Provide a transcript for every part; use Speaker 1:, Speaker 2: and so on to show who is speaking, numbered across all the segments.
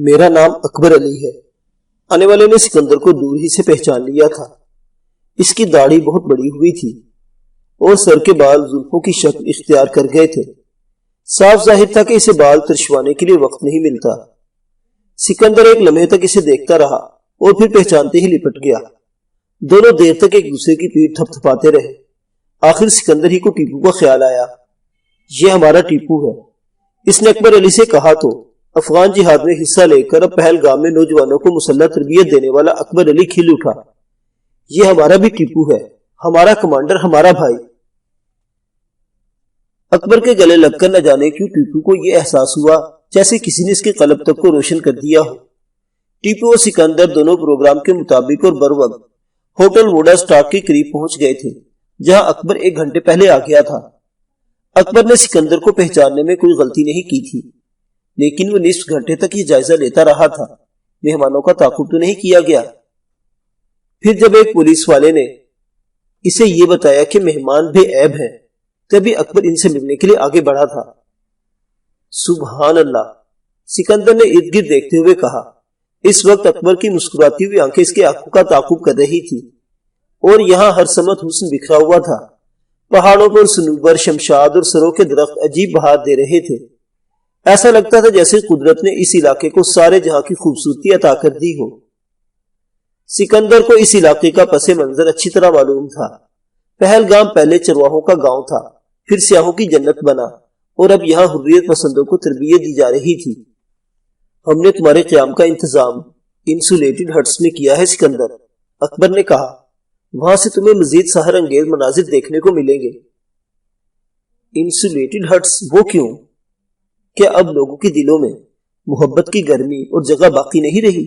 Speaker 1: میرا نام اکبر علی ہے۔ آنے والے نے سکندر کو دور ہی سے پہچان لیا تھا۔ اس کی داڑھی بہت بڑی ہوئی تھی اور سر کے بال زلفوں کی شکل اختیار کر گئے تھے۔ صاف ظاہر تھا کہ اسے بال ترشوانے کے لیے وقت نہیں ملتا۔ سکندر ایک لمحے تک اسے دیکھتا رہا اور پھر پہچانتے ہی لپٹ گیا۔ دونوں دیر تک ایک دوسرے کی پیٹھ تھپ تھپاتے رہے۔ آخر سکندر ہی کو ٹیپو کا خیال آیا۔ یہ ہمارا ٹیپو ہے، اس نے اکبر علی سے کہا تو افغان جہاد میں حصہ لے کر اب پہلگام میں نوجوانوں کو مسلح تربیت دینے والا اکبر علی کھل اٹھا۔ یہ ہمارا بھی ٹیپو ہے، ہمارا کمانڈر، ہمارا بھائی۔ اکبر کے گلے لگ کر نہ جانے کیوں ٹیپو کو یہ احساس ہوا جیسے کسی نے اس کے قلب تک کو روشن کر دیا ہو۔ ٹیپو اور سکندر دونوں پروگرام کے مطابق اور بروقت ہوٹل ووڈا سٹاک کے قریب پہنچ گئے تھے، جہاں اکبر 1 گھنٹے پہلے آ گیا تھا۔ اکبر نے سکندر کو پہچاننے میں کوئی غلطی نہیں کی تھی، لیکن وہ نصف گھنٹے تک یہ جائزہ لیتا رہا تھا، مہمانوں کا تعاقب تو نہیں کیا گیا۔ پھر جب ایک پولیس والے نے اسے یہ بتایا کہ مہمان بے عیب ہیں، تبھی اکبر ان سے ملنے کے لیے آگے بڑھا تھا۔ سبحان اللہ، سکندر نے ارد گرد دیکھتے ہوئے کہا۔ اس وقت اکبر کی مسکراتی ہوئی آنکھیں اس کے آنکھوں کا تعاقب کر رہی تھی، اور یہاں ہر سمت حسن بکھرا ہوا تھا۔ پہاڑوں پر صنوبر، شمشاد اور سروں کے درخت عجیب بہار دے رہے تھے۔ ایسا لگتا تھا جیسے قدرت نے اس علاقے کو سارے جہاں کی خوبصورتی عطا کر دی ہو۔ سکندر کو اس علاقے کا پس منظر اچھی طرح معلوم تھا۔ پہلگام پہلے چرواہوں کا گاؤں تھا، پھر سیاحوں کی جنت بنا، اور اب یہاں حریت پسندوں کو تربیت دی جا رہی تھی۔ ہم نے تمہارے قیام کا انتظام انسولیٹڈ ہٹس میں کیا ہے سکندر، اکبر نے کہا۔ وہاں سے تمہیں مزید سحر انگیز مناظر دیکھنے کو ملیں گے۔ انسولیٹڈ ہٹس، وہ کیوں؟ کیا اب لوگوں کے دلوں میں محبت کی گرمی اور جگہ باقی نہیں رہی؟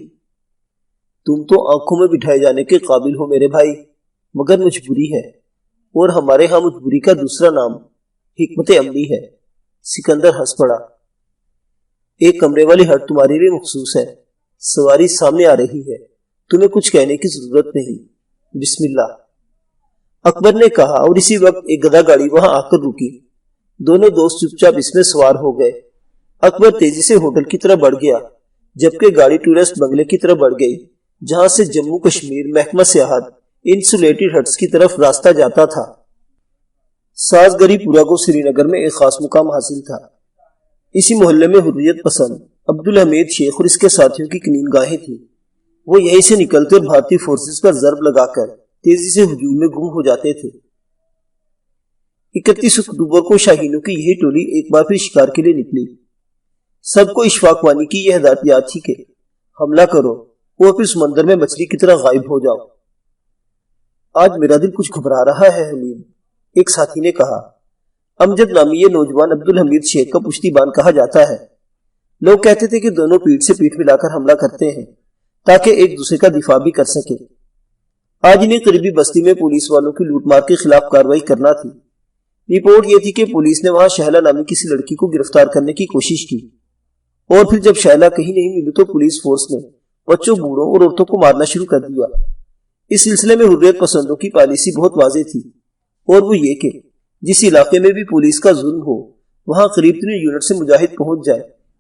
Speaker 1: تم تو آنکھوں میں بٹھائے جانے کے قابل ہو میرے بھائی، مگر مجبوری ہے، اور ہمارے ہاں مجبوری کا دوسرا نام حکمت عملی ہے۔ سکندر ہنس پڑا۔ ایک کمرے والی ہٹ تمہارے لیے مخصوص ہے، سواری سامنے آ رہی ہے، تمہیں کچھ کہنے کی ضرورت نہیں، بسم اللہ، اکبر نے کہا، اور اسی وقت ایک گدھا گاڑی وہاں آ کر رکی۔ دونوں دوست چپ چاپ اس میں سوار ہو گئے۔ اکبر تیزی سے ہوٹل کی طرف بڑھ گیا، جبکہ گاڑی ٹورسٹ بنگلے کی طرف بڑھ گئی، جہاں سے جموں کشمیر محکمہ سیاحت انسولیٹڈ ہٹس کی طرف راستہ جاتا تھا۔ سازگری پورہ کو سری نگر میں ایک خاص مقام حاصل تھا۔ اسی محلے میں حریت پسند عبدالحمید شیخ اور اس کے ساتھیوں کی کمین گاہیں تھیں۔ وہ یہیں سے نکلتے اور بھارتی فورسز پر ضرب لگا کر تیزی سے ہجوم میں گم ہو جاتے تھے۔ 31 اکتوبر کو شاہینوں کی یہی ٹولی ایک بار پھر شکار کے لیے نکلی۔ سب کو اشفاق وانی کی یہ ہدایت یاد تھی کہ حملہ کرو اور پھر سمندر میں مچھلی کی طرح غائب ہو جاؤ۔ آج میرا دل کچھ گھبرا رہا ہے حمید، ایک ساتھی نے کہا۔ امجد نامی یہ نوجوان عبدالحمید شیخ کا پشتی بان کہا جاتا ہے۔ لوگ کہتے تھے کہ دونوں پیٹھ سے پیٹھ ملا کر حملہ کرتے ہیں تاکہ ایک دوسرے کا دفاع بھی کر سکے۔ آج انہیں قریبی بستی میں پولیس والوں کی لوٹ مار کے خلاف کارروائی کرنا تھی۔ رپورٹ یہ تھی کہ پولیس نے وہاں شہلا نامی کسی لڑکی کو گرفتار کرنے کی کوشش کی، اور پھر جب شہلا کہیں نہیں ملی تو پولیس فورس نے بچوں، بوڑھوں اور عورتوں کو مارنا شروع کر دیا۔ اس سلسلے میں حریت پسندوں کی پالیسی بہت واضح تھی، اور وہ یہ کہ جس علاقے میں بھی پولیس کا ظلم ہو وہاں قریب ترین یونٹ سے مجاہد پہنچ جائے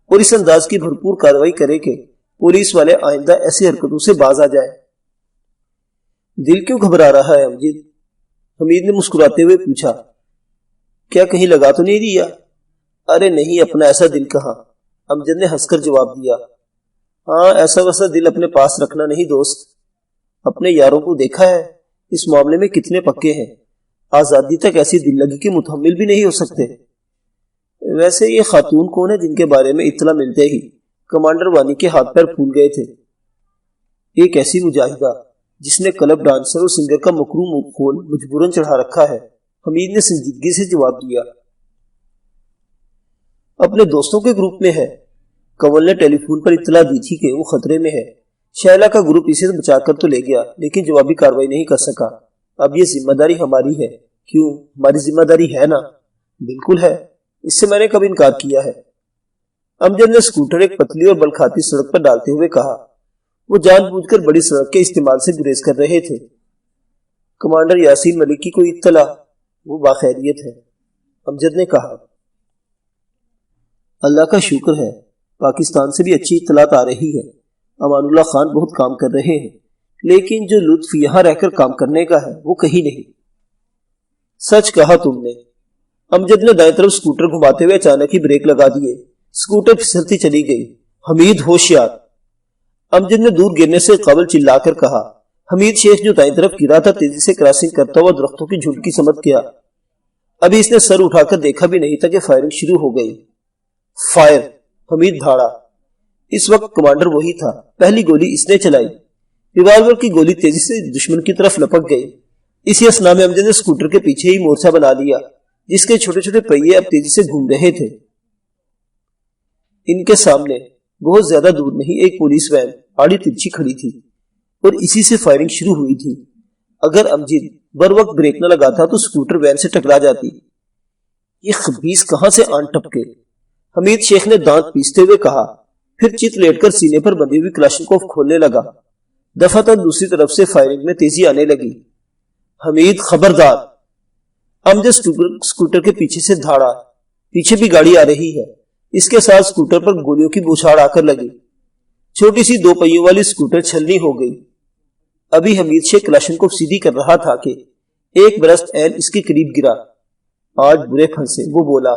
Speaker 1: اور اس انداز کی بھرپور کارروائی کرے کہ پولیس والے آئندہ ایسی حرکتوں سے باز آ جائے۔ دل کیوں گھبرا رہا ہے امجد؟ حمید نے مسکراتے ہوئے پوچھا۔ کیا کہیں لگا تو نہیں دیا؟ ارے نہیں، اپنا ایسا دل کہاں، امجد نے ہنس کر جواب دیا۔ ہاں، ایسا ویسا دل اپنے پاس رکھنا نہیں دوست، اپنے یاروں کو دیکھا ہے اس معاملے میں کتنے پکے ہیں، آزادی تک ایسی دل لگی کہ متحمل بھی نہیں ہو سکتے۔ ویسے یہ خاتون کون ہے جن کے بارے میں اطلاع ملتے ہی کمانڈر وانی کے ہاتھ پیر پھول گئے تھے؟ ایک ایسی مجاہدہ جس نے کلب ڈانسر اور سنگر کا مکروم خول مجبوراً چڑھا رکھا ہے، حمید نے سنجیدگی سے جواب دیا۔ اپنے دوستوں کے گروپ میں ہے، کنول نے ٹیلی فون پر اطلاع دی تھی کہ وہ خطرے میں ہے۔ شہلا کا گروپ اسے بچا کر تو لے گیا لیکن جوابی کارروائی نہیں کر سکا۔ اب یہ ذمہ داری ہماری ہے۔ کیوں؟ ہماری ذمہ داری ہے نا؟ بالکل ہے، اس سے میں نے کب انکار کیا ہے؟ امجد نے سکوٹر ایک پتلی اور بلکھاتی سڑک پر ڈالتے ہوئے کہا۔ وہ جان بوجھ کر بڑی سڑک کے استعمال سے گریز کر رہے تھے۔ کمانڈر یاسین ملک کی کوئی اطلاع؟ وہ باخیریت ہے، امجد نے کہا۔ اللہ کا شکر ہے، پاکستان سے بھی اچھی اطلاعات آ رہی ہے۔ امان اللہ خان بہت کام کر رہے ہیں، لیکن جو لطف یہاں رہ کر کام کرنے کا ہے وہ کہیں نہیں۔ سچ کہا تم نے۔ امجد نے دائیں طرف سکوٹر گھماتے ہوئے اچانک ہی بریک لگا دیے۔ سکوٹر پھسلتی چلی گئی۔ حمید ہوشیار! امجد نے دور گرنے سے قبل چلا کر کہا۔ حمید شیخ جو دائیں طرف گرا تھا تیزی سے کراسنگ کرتا ہوا درختوں کی جھنڈ کی سمت گیا۔ ابھی اس نے سر اٹھا کر دیکھا بھی نہیں تھا کہ فائرنگ شروع ہو گئی۔ فائر! حمید دھاڑا۔ اس وقت کمانڈر وہی تھا۔ پہلی گولی اس نے چلائی۔ ریوالور کی گولی تیزی سے دشمن کی طرف لپک گئی۔ اسی اسنا میں امجد نے سکوٹر کے پیچھے ہی مورچہ بنا لیا، جس کے چھوٹے چھوٹے پہیے اب تیزی سے گھوم رہے تھے۔ ان کے سامنے بہت زیادہ دور نہیں ایک پولیس وین آڑی ترچھی کھڑی تھی اور اسی سے فائرنگ شروع ہوئی تھی۔ اگر امجد بر وقت بریک نہ لگاتا تو سکوٹر وین سے ٹکرا جاتی۔ یہ خبیث کہاں سے آن ٹپکے؟ حمید شیخ نے دانت پیستے ہوئے کہا، پھر چت لیٹ کر سینے پر بندھی ہوئی کلاشنکوف کھولنے لگا۔ دفعتاً دوسری طرف سے فائرنگ میں تیزی آنے لگی۔ حمید خبردار! امجد سکوٹر کے پیچھے سے دھاڑا۔ پیچھے بھی گاڑی آ رہی ہے۔ اس کے ساتھ سکوٹر پر گولیوں کی بوچھاڑ آ کر لگی۔ چھوٹی سی 2 پہیوں والی سکوٹر چھلنی ہو گئی۔ ابھی حمید شیخ کلاشنکوف سیدھی کر رہا تھا کہ ایک برسٹ عین اس کے قریب گرا۔ آج برے پھنسے، وہ بولا۔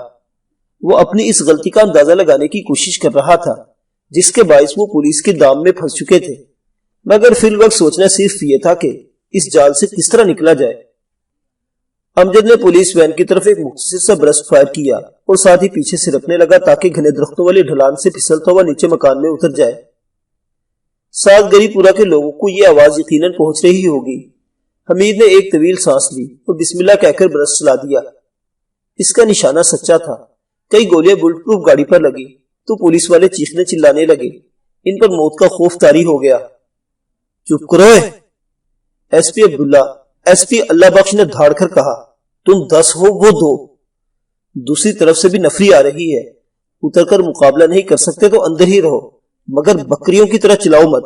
Speaker 1: وہ اپنی اس غلطی کا اندازہ لگانے کی کوشش کر رہا تھا جس کے باعث وہ پولیس کے دام میں پھنس چکے تھے، مگر فی الوقت سوچنا صرف یہ تھا کہ اس جال سے کس طرح نکلا جائے۔ امجد نے پولیس وین کی طرف ایک مختصر سا برسٹ فائر کیا اور ساتھ ہی پیچھے سے رکھنے لگا تاکہ گھنے درختوں والی ڈھلان سے پھسلتا ہوا نیچے مکان میں اتر جائے۔ ساتھ گری پورا کے لوگوں کو یہ آواز یقیناً پہنچ رہی ہوگی۔ حمید نے ایک طویل سانس لی اور بسم اللہ کہہ کر برسٹ چلا دیا۔ اس کا نشانہ سچا تھا۔ کئی گولیاں بلٹ پروف گاڑی پر لگی تو پولیس والے چیخنے چلانے لگے۔ ان پر موت کا خوف طاری ہو گیا۔ چپ کرو! ایس پی عبداللہ، ایس پی اللہ بخش نے دھاڑ کر کہا، تم 10 ہو وہ 2۔ دوسری طرف سے بھی نفری آ رہی ہے۔ اتر کر مقابلہ نہیں کر سکتے تو اندر ہی رہو، مگر بکریوں کی طرح چلاؤ مت۔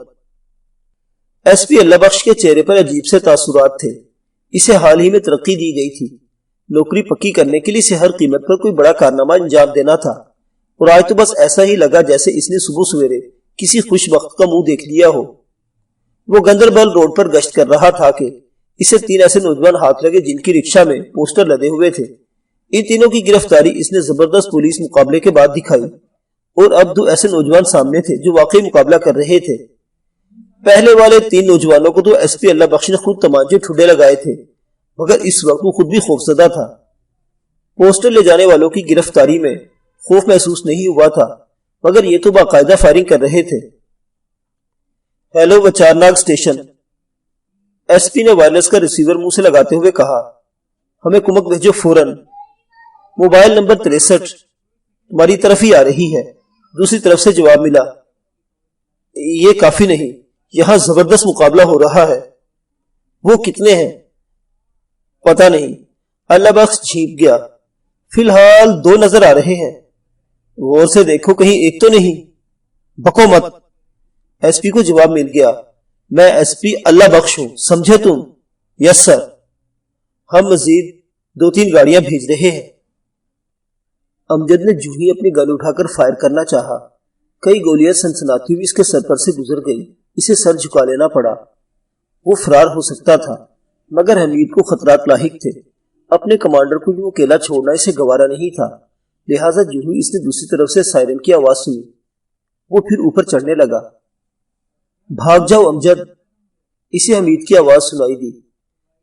Speaker 1: ایس پی اللہ بخش کے چہرے پر عجیب سے تاثرات تھے۔ اسے حال ہی میں ترقی دی گئی تھی۔ نوکری پکی کرنے کے لیے اسے ہر قیمت پر کوئی بڑا کارنامہ انجام دینا تھا، اور آج تو بس ایسا ہی لگا جیسے اس نے صبح سویرے کسی خوش بخت کا منہ دیکھ لیا ہو۔ وہ گندربل روڈ پر گشت کر رہا تھا کہ اسے 3 ایسے نوجوان ہاتھ لگے جن کی رکشہ میں پوسٹر لدے ہوئے تھے۔ ان تینوں کی گرفتاری اس نے زبردست پولیس مقابلے کے بعد دکھائی، اور اب 2 ایسے نوجوان سامنے تھے جو واقعی مقابلہ کر رہے تھے۔ پہلے والے 3 نوجوانوں کو تو ایس پی اللہ بخش نے خود تمانچے ٹھڈے لگائے تھے، مگر اس وقت وہ خود بھی خوفزدہ تھا۔ پوسٹر لے جانے والوں کی گرفتاری میں خوف محسوس نہیں ہوا تھا، مگر یہ تو باقاعدہ فائرنگ کر رہے تھے۔ ہیلو وچارناگ اسٹیشن، ایس پی نے وائرلیس کا ریسیور منہ سے لگاتے ہوئے کہا، ہمیں کمک بھیجو فوراً۔ موبائل نمبر 63 تمہاری طرف ہی آ رہی ہے۔ دوسری طرف سے جواب ملا، یہ کافی نہیں، یہاں زبردست مقابلہ ہو رہا ہے۔ وہ کتنے ہیں؟ پتہ نہیں۔ اللہ بخش جھینک گیا۔ فی الحال 2 نظر آ رہے ہیں۔ غور سے دیکھو کہیں ایک تو نہیں۔ بکو مت۔ ایس پی کو جواب مل گیا، میں ایس پی اللہ بخش ہوں، سمجھے تم؟ یس سر۔ ہم مزید 2-3 گاڑیاں بھیج رہے ہیں۔ امجد نے جو ہی اپنی گن اٹھا کر فائر کرنا چاہا، کئی گولیاں سنسناتی ہوئی اس کے سر پر سے گزر گئی۔ اسے سر جھکا لینا پڑا۔ وہ فرار ہو سکتا تھا، مگر حمید کو خطرات لاحق تھے۔ اپنے کمانڈر کو یوں اکیلا چھوڑنا اسے گوارا نہیں تھا، لہٰذا جو ہی اس نے دوسری طرف سے سائرن کی آواز سنی، وہ پھر اوپر چڑھنے لگا۔ بھاگ جاؤ امجد، اسے حمید کی آواز سنائی دی۔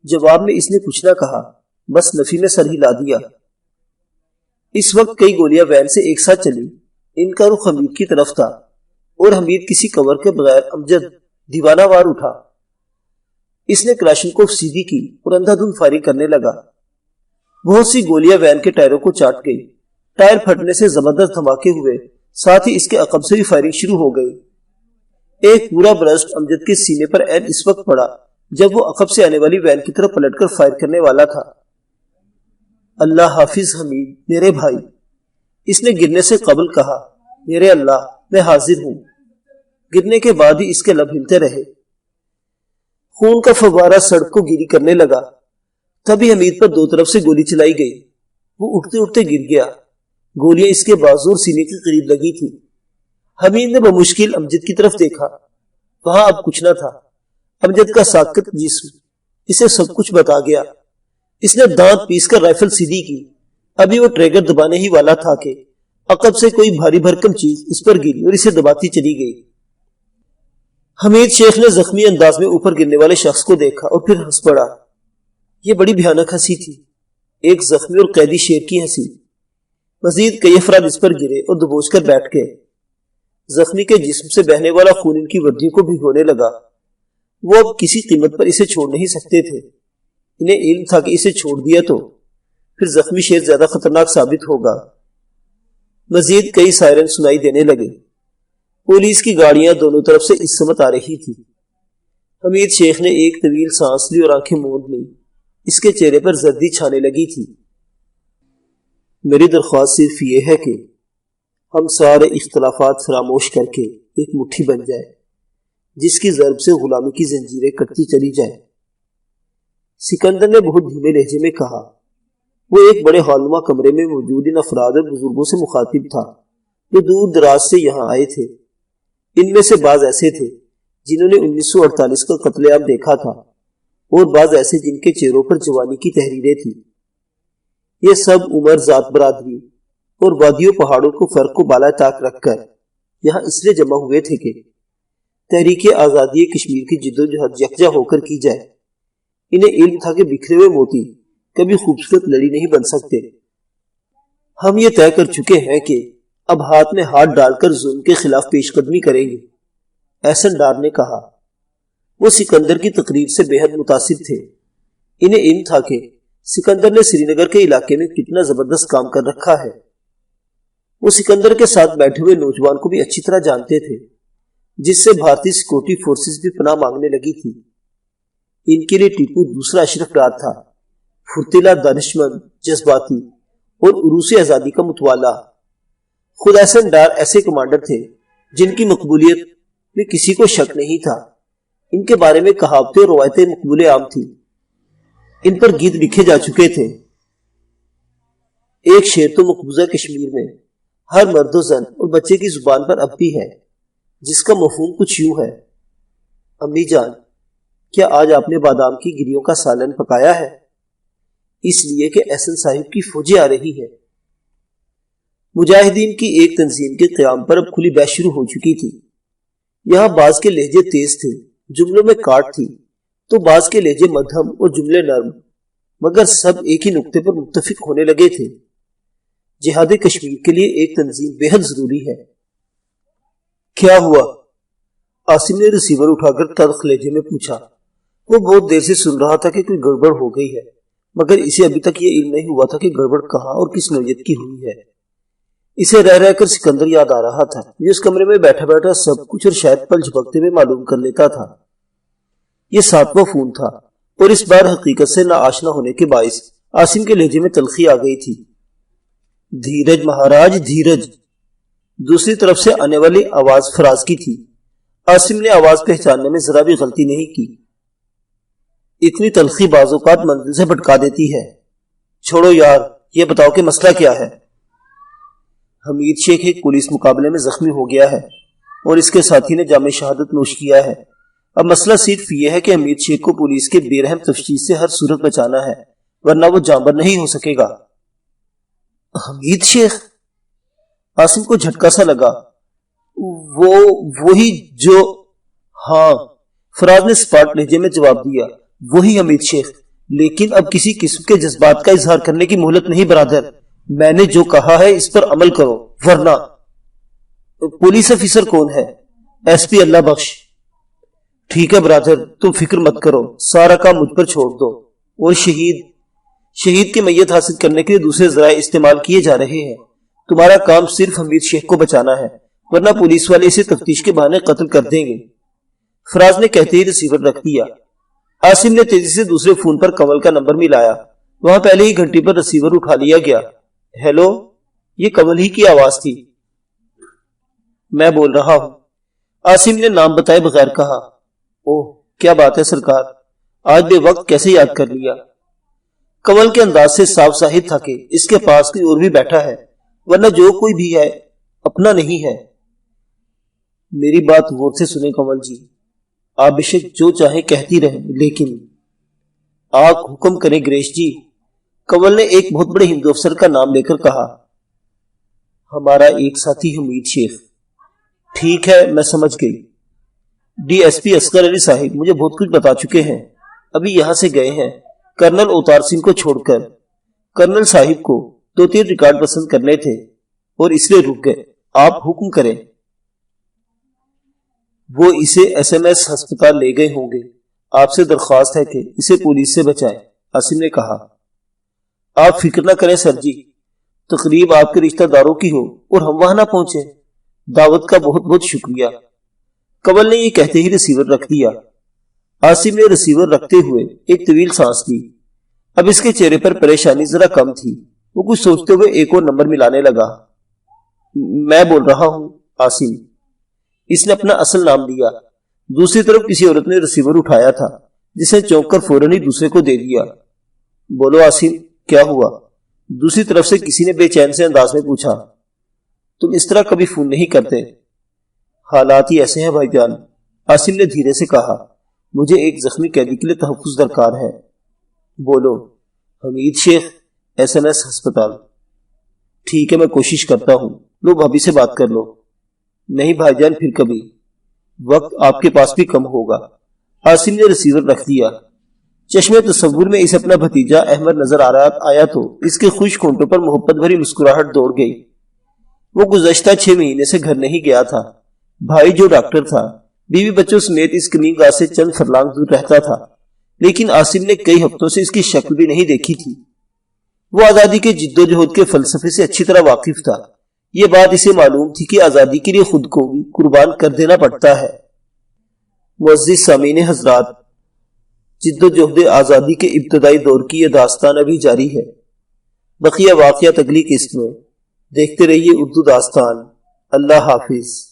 Speaker 1: جواب میں اس نے کچھ نہ کہا، بس نفی میں سر ہلا دیا۔ اس وقت کئی گولیاں وین سے ایک ساتھ چلی۔ ان کا رخ حمید کی طرف تھا، اور حمید کسی کور کے بغیر امجد دیوانہ وار اٹھا۔ اس نے کلاشنکوف سیدھی کی اور اندھا دھند فائرنگ کرنے لگا۔ بہت سی گولیاں وین کے ٹائروں کو چاٹ گئی۔ ٹائر پھٹنے سے زبردست دھماکے ہوئے، ساتھ ہی اس کے عقب سے بھی فائرنگ شروع ہو گئی۔ ایک پورا برسٹ امجد کے سینے پر عین اس وقت پڑا جب وہ عقب سے آنے والی وین کی طرف پلٹ کر فائر کرنے والا تھا۔ اللہ حافظ حمید میرے بھائی، اس نے گرنے سے قبل کہا، میرے اللہ میں حاضر ہوں۔ گرنے کے بعد ہی اس کے لب ہلتے رہے۔ خون کا فوارہ سڑک کو گیلی کرنے لگا۔ تبھی حمید پر 2 طرف سے گولی چلائی گئی۔ وہ اٹھتے اٹھتے گر گیا۔ گولیاں اس کے بازو اور سینے کے قریب لگی تھی۔ حمید نے بمشکل امجد کی طرف دیکھا. وہاں اب کچھ نہ تھا. امجد کا ساکت جسم اسے سب کچھ بتا گیا. اس نے دانت پیس کر رائفل سیدھی کی. ابھی وہ ٹریگر دبانے ہی والا تھا کہ عقب سے کوئی بھاری بھرکم چیز اس پر گری اور اسے دباتی چلی گئی. حمید شیخ نے زخمی انداز میں اوپر گرنے والے شخص کو دیکھا اور پھر ہنس پڑا. یہ بڑی بھیانک ہنسی تھی، ایک زخمی اور قیدی شیر کی ہنسی. مزید کئی افراد اس پر گرے اور دبوچ کر بیٹھ گئے. زخمی کے جسم سے بہنے والا خون ان کی وردیوں کو بھگونے لگا. وہ اب کسی قیمت پر اسے چھوڑ نہیں سکتے تھے. انہیں علم تھا کہ اسے چھوڑ دیا تو پھر زخمی شیر زیادہ خطرناک ثابت ہوگا. مزید کئی سائرن سنائی دینے لگے. پولیس کی گاڑیاں دونوں طرف سے اس سمت آ رہی تھی. حمید شیخ نے ایک طویل سانس لی اور آنکھیں موند لی. اس کے چہرے پر زردی چھانے لگی تھی. میری درخواست صرف یہ ہے کہ ہم سارے اختلافات فراموش کر کے ایک مٹھی بن جائے جس کی ضرب سے غلامی کی زنجیریں کٹتی چلی جائیں. سکندر نے بہت دھیمے لہجے میں کہا. وہ ایک بڑے ہالنما کمرے میں موجود ان افراد اور بزرگوں سے مخاطب تھا جو دور دراز سے یہاں آئے تھے. ان میں سے بعض ایسے تھے جنہوں نے 1948 کا قتل عام دیکھا تھا اور بعض ایسے جن کے چہروں پر جوانی کی تحریریں تھیں. یہ سب عمر، ذات، برادری اور وادیوں پہاڑوں کو فرق کو بالا طاق رکھ کر یہاں اس لیے جمع ہوئے تھے کہ تحریک آزادی کشمیر کی جدوجہد یکجا ہو کر کی جائے. انہیں علم تھا کہ بکھرے ہوئے موتی کبھی خوبصورت لڑی نہیں بن سکتے. ہم یہ طے کر چکے ہیں کہ اب ہاتھ میں ہاتھ ڈال کر ظلم کے خلاف پیش قدمی کریں گے، احسن ڈار نے کہا. وہ سکندر کی تقریر سے بے حد متاثر تھے. انہیں علم تھا کہ سکندر نے سری نگر کے علاقے میں کتنا زبردست کام کر رکھا ہے. وہ سکندر کے ساتھ بیٹھے ہوئے نوجوان کو بھی اچھی طرح جانتے تھے جس سے بھارتی سیکورٹی فورسز بھی پناہ مانگنے لگی تھی. ان کے لیے ٹیپو دوسرا اشرف ڈار تھا، فرتیلا، دانشمند، جذباتی اور عروس آزادی کا متوالا. خود احسن ڈار ایسے کمانڈر تھے جن کی مقبولیت میں کسی کو شک نہیں تھا. ان کے بارے میں کہاوتیں اور روایتیں مقبول عام تھی. ان پر گیت لکھے جا چکے تھے. ایک شعر تو مقبوضہ کشمیر میں ہر مرد و زن اور بچے کی زبان پر اب بھی ہے جس کا مفہوم کچھ یوں ہے: امی جان، کیا آج آپ نے بادام کی گریوں کا سالن پکایا ہے؟ اس لیے کہ احسن صاحب کی فوجیں آ رہی ہے. مجاہدین کی ایک تنظیم کے قیام پر اب کھلی بحث شروع ہو چکی تھی. یہاں بعض کے لہجے تیز تھے، جملوں میں کاٹ تھی، تو بعض کے لہجے مدھم اور جملے نرم، مگر سب ایک ہی نقطے پر متفق ہونے لگے تھے: جہاد کشمیر کے لیے ایک تنظیم بے حد ضروری ہے. کیا ہوا؟ عاصم نے ریسیور اٹھا کر تلخ لہجے میں پوچھا. وہ بہت دیر سے سن رہا تھا کہ کوئی گڑبڑ ہو گئی ہے، مگر اسے ابھی تک یہ علم نہیں ہوا تھا کہ گڑبڑ کہاں اور کس نوعیت کی ہوئی ہے. اسے رہ رہ کر سکندر یاد آ رہا تھا جو اس کمرے میں بیٹھا بیٹھا سب کچھ اور شاید پل جھپکتے ہوئے معلوم کر لیتا تھا. یہ 7واں فون تھا اور اس بار حقیقت سے ناآشنا ہونے کے باعث عاصم کے لہجے میں تلخی آ گئی تھی. دھیرج مہاراج، دھیرج. دوسری طرف سے آنے والی آواز فراز کی تھی. عاصم نے آواز پہچاننے میں ذرا بھی غلطی نہیں کی. اتنی تلخی بعض اوقات منزل سے بھٹکا دیتی ہے. چھوڑو یار، یہ بتاؤ کہ مسئلہ کیا ہے؟ حمید شیخ ایک پولیس مقابلے میں زخمی ہو گیا ہے اور اس کے ساتھی نے جام شہادت نوش کیا ہے. اب مسئلہ صرف یہ ہے کہ حمید شیخ کو پولیس کے بے رحم تفتیش سے ہر صورت بچانا ہے، ورنہ وہ جانبر نہیں ہو سکے گا. حمید شیخ؟ عاصم کو جھٹکا سا لگا. وہی جو... ہاں، فراز نے سپاٹ لہجے میں جواب دیا. وہی حمید شیخ، لیکن اب کسی قسم کے جذبات کا اظہار کرنے کی مہلت نہیں برادر. میں نے جو کہا ہے اس پر عمل کرو، ورنہ... پولیس افیسر کون ہے؟ S P Allah Bakhsh. ٹھیک ہے برادر، تم فکر مت کرو، سارا کام مجھ پر چھوڑ دو. اور شہید کی میت حاصل کرنے کے لیے دوسرے ذرائع استعمال کیے جا رہے ہیں. تمہارا کام صرف حمید شیخ کو بچانا ہے، ورنہ پولیس والے اسے تفتیش کے بہانے قتل کر دیں گے. فراز نے کہتے ہی ریسیور رکھ دیا. عاصم نے تیزی سے دوسرے فون پر کنول کا نمبر ملایا. وہاں پہلے ہی گھنٹی پر ریسیور اٹھا لیا گیا. ہیلو، یہ کنول ہی کی آواز تھی. میں بول رہا ہوں، عاصم نے نام بتائے بغیر کہا. اوہ، کیا بات ہے سرکار، آج بے وقت کیسے یاد کر لیا؟ کنول کے انداز سے صاف ظاہر تھا کہ اس کے پاس کوئی اور بھی بیٹھا ہے، ورنہ جو کوئی بھی ہے اپنا نہیں ہے. میری بات غور سے سنیں کمل جی، آپ بیشک جو چاہیں کہتی رہیں، لیکن آپ حکم کریں گریش جی۔ کمل نے ایک بہت بڑے ہندو افسر کا نام لے کر کہا۔ ہمارا ایک ساتھی حمید شیخ۔ ٹھیک ہے، میں سمجھ گئی۔ ڈی ایس پی اصغر علی صاحب مجھے بہت کچھ بتا چکے ہیں، ابھی یہاں سے گئے ہیں کرنل اوتار سنگھ کو چھوڑ کر۔ کرنل صاحب کو 2-3 ریکارڈ پسند کرنے تھے اور اس لیے رک گئے۔ آپ حکم کریں۔ وہ اسے ایس ایم ایس ہسپتال لے گئے ہوں گے، آپ سے درخواست ہے کہ اسے پولیس سے بچائیں، عاصم نے کہا۔ آپ فکر نہ کریں سر جی، تقریب آپ کے رشتہ داروں کی ہو اور ہم وہاں نہ پہنچے، دعوت کا بہت بہت شکریہ۔ کمل نے یہ کہتے ہی ریسیور رکھ دیا۔ عاصم نے ریسیور رکھتے ہوئے ایک طویل سانس لی۔ اب اس کے چہرے پر پریشانی ذرا کم تھی۔ وہ کچھ سوچتے ہوئے ایک اور نمبر ملانے لگا۔ میں بول رہا ہوں عاصم۔ اس نے اپنا اصل نام لیا۔ دوسری طرف کسی عورت نے ریسیور اٹھایا تھا، جسے چونک کر فوراً ہی دوسرے کو دے دیا۔ بولو عاصم، کیا ہوا؟ دوسری طرف سے کسی نے بے چین سے انداز میں پوچھا۔ تم اس طرح کبھی فون نہیں کرتے۔ حالات ہی ایسے ہیں بھائی جان، عاصم نے دھیرے سے کہا۔ مجھے ایک زخمی قیدی کے لیے تحفظ درکار ہے۔ بولو۔ حمید شیخ، ایس ایم ایس ہسپتال۔ ٹھیک ہے، میں کوشش کرتا ہوں۔ لو بھابھی سے بات کر لو۔ نہیں بھائی جان، پھر کبھی، وقت آپ کے پاس بھی کم ہوگا۔ عاصم نے ریسیور رکھ دیا۔ چشمے تصور میں اسے اپنا بھتیجا احمد نظر آیا تو اس کے خشک ہونٹوں پر محبت بھری مسکراہٹ دوڑ گئی۔ وہ گزشتہ 6 مہینے سے گھر نہیں گیا تھا۔ بھائی جو ڈاکٹر تھا، بیوی بچوں سمیت اس کلینک گاہ سے چند فرلانگ دور رہتا تھا، لیکن عاصم نے کئی ہفتوں سے اس کی شکل بھی نہیں دیکھی تھی۔ وہ آزادی کے جد و جہد کے فلسفے سے اچھی طرح واقف تھا۔ یہ بات اسے معلوم تھی کہ آزادی کے لیے خود کو بھی قربان کر دینا پڑتا ہے۔ معزز سامعین حضرات، جد و جہد آزادی کے ابتدائی دور کی یہ داستان ابھی جاری ہے۔ بقیہ واقعات اگلی قسط میں۔ دیکھتے رہیے اردو داستان۔ اللہ حافظ۔